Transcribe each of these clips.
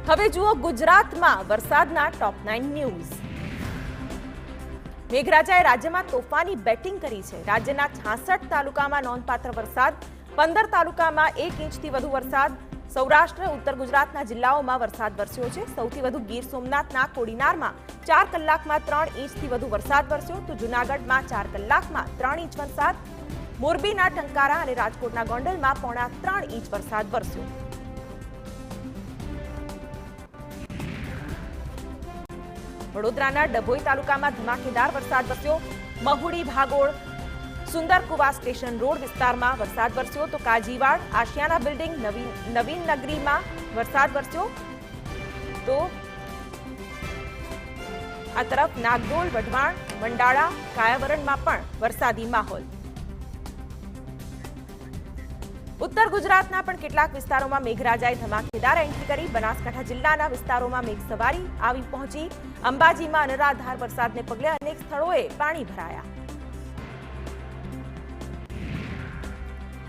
હવે જુઓ ગુજરાતમાં વરસાદના ટોપ 9 ન્યૂઝ। મેઘરાજાએ રાજ્યમાં તોફાની બેટિંગ કરી છે। રાજ્યના 66 તાલુકામાં નોંધપાત્ર વરસાદ, 15 તાલુકામાં 1 ઇંચથી વધુ વરસાદ। સૌરાષ્ટ્ર ઉત્તર ગુજરાતના જિલ્લાઓમાં વરસાદ વરસ્યો છે। સૌથી વધુ ગીર સોમનાથના કોડીનારમાં 4 કલાકમાં 3 ઇંચથી વધુ વરસાદ વરસ્યો, તો જૂનાગઢમાં 4 કલાકમાં 3 ઇંચ વરસાદ, મોરબીના ટંકારા અને રાજકોટના ગોંડલમાં 3.25 ઇંચ વરસાદ વરસ્યો। વડોદરાના ડભોઈ તાલુકામાં ધમાકેદાર વરસાદ વરસ્યો। મહુડી, ભાગોળ, સુંદરકુવા સ્ટેશન રોડ વિસ્તારમાં વરસાદ વરસ્યો, તો કાજીવાડ, આશિયાના બિલ્ડિંગ, નવીન નગરીમાં વરસાદ વરસ્યો। તો આ તરફ નાગદોલ, વઢવાણ, મંડાળા, કાયાવરણમાં પણ વરસાદી માહોલ। ઉત્તર ગુજરાતના પણ કેટલાક વિસ્તારોમાં મેઘરાજાએ ધમાકેદાર એન્ટ્રી કરી। બનાસકાંઠા જિલ્લાના વિસ્તારોમાં મેઘસવારી આવી પહોંચી। અંબાજીમાં અનરાધાર વરસાદને પગલે અનેક સ્થળોએ પાણી ભરાયા।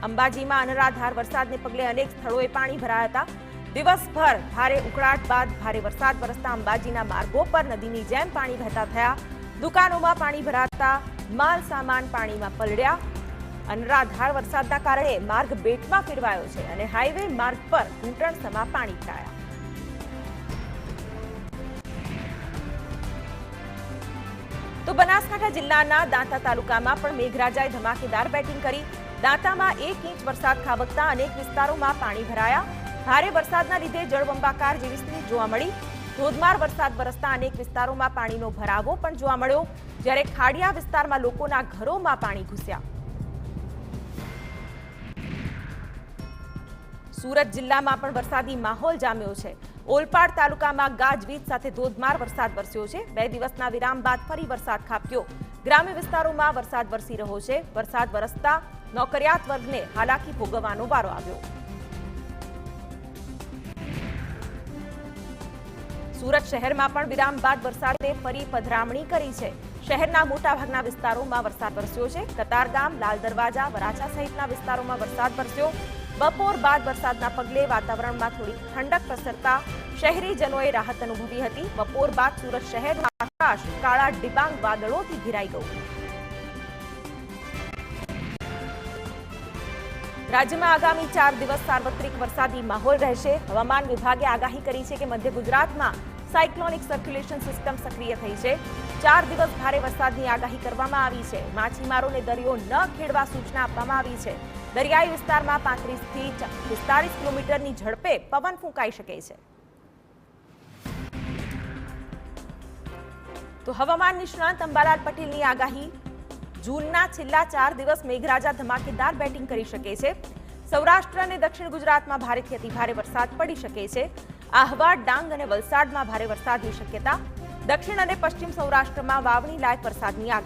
અંબાજીમાં અનરાધાર વરસાદને પગલે અનેક સ્થળોએ પાણી ભરાયા હતા। દિવસભર ભારે ઉકળાટ બાદ ભારે વરસાદ વરસતા અંબાજીના માર્ગો પર નદીની જેમ પાણી વહેતા થયા। દુકાનોમાં પાણી ભરાતા માલ સામાન પાણીમાં પલળ્યા। અનરાધાર વરસાદના કારણે માર્ગ બેટમાં ફેરવાયો છે અને હાઈવે માર્ગ પર ઘૂંટણસમા પાણી ભરાયા। તો બનાસકાંઠા જિલ્લાના દાંતા તાલુકામાં પણ મેઘરાજાએ ધમાકેદાર બેટિંગ કરી। દાંતામાં 1 ઇંચ વરસાદ ખાબકતા અનેક વિસ્તારોમાં પાણી ભરાયા। ભારે વરસાદના લીધે જળબંબાકાર જેવી સ્થિતિ જોવા મળી। ધોધમાર વરસાદ વરસતા અનેક વિસ્તારોમાં પાણીનો ભરાવો પણ જોવા મળ્યો, જ્યારે ખાડિયા વિસ્તારમાં લોકોના ઘરોમાં પાણી ઘૂસ્યા। સુરત જિલ્લામાં પણ વરસાદી માહોલ જામ્યો છે। ઓલપાડ તાલુકામાં ગાજવીજ સાથે ધોધમાર વરસાદ વરસ્યો છે। 2 દિવસના વિરામ બાદ ફરી વરસાદ ખાબક્યો। ગ્રામ્ય વિસ્તારોમાં વરસાદ વરસી રહ્યો છે। વરસાદ વરસતા નોકરિયાત વર્ગને હાલાકી ભોગવવાનો વારો આવ્યો। સુરત શહેરમાં પણ વિરામ બાદ વરસાદે ફરી પધરામણી કરી છે। શહેરના મોટાભાગના વિસ્તારોમાં વરસાદ વરસ્યો છે। કતારગામ, લાલ દરવાજા, વરાછા સહિતના વિસ્તારોમાં વરસાદ વરસ્યો। બપોર બાદ વરસાદના પગલે વાતાવરણમાં થોડી ઠંડક પ્રસરતા શહેરીજનોએ રાહત અનુભવી હતી। બપોર બાદ સુરત શહેરનું આકાશ કાળા ડિબાંગ વાદળોથી ઘેરાઈ ગયું। રાજ્યમાં આગામી 4 દિવસ સાર્વત્રિક વરસાદી માહોલ રહેશે। હવામાન વિભાગે આગાહી કરી છે કે મધ્ય ગુજરાતમાં સાયક્લોનિક સર્ક્યુલેશન સિસ્ટમ સક્રિય થઈ છે। 4 દિવસ ભારે વરસાદની આગાહી કરવામાં આવી છે। માછીમારોને દરિયો ન ખેડવા સૂચના આપવામાં આવી છે। દરિયાઈ વિસ્તારમાં 35 થી 45 કિલોમીટરની ઝડપે પવન ફૂંકાઈ શકે છે। તો હવામાન નિષ્ણાંત અંબાલાલ પટેલની આગાહી, જૂનના છેલ્લા 4 દિવસ મેઘરાજા ધમાકેદાર બેટિંગ કરી શકે છે। સૌરાષ્ટ્ર અને દક્ષિણ ગુજરાતમાં ભારેથી અતિભારે વરસાદ પડી શકે છે। આહવા, ડાંગ અને વલસાડમાં ભારે વરસાદની શક્યતા। દક્ષિણ અને પશ્ચિમ સૌરાષ્ટ્રમાં વાવણી લાયક વરસાદની આગાહી।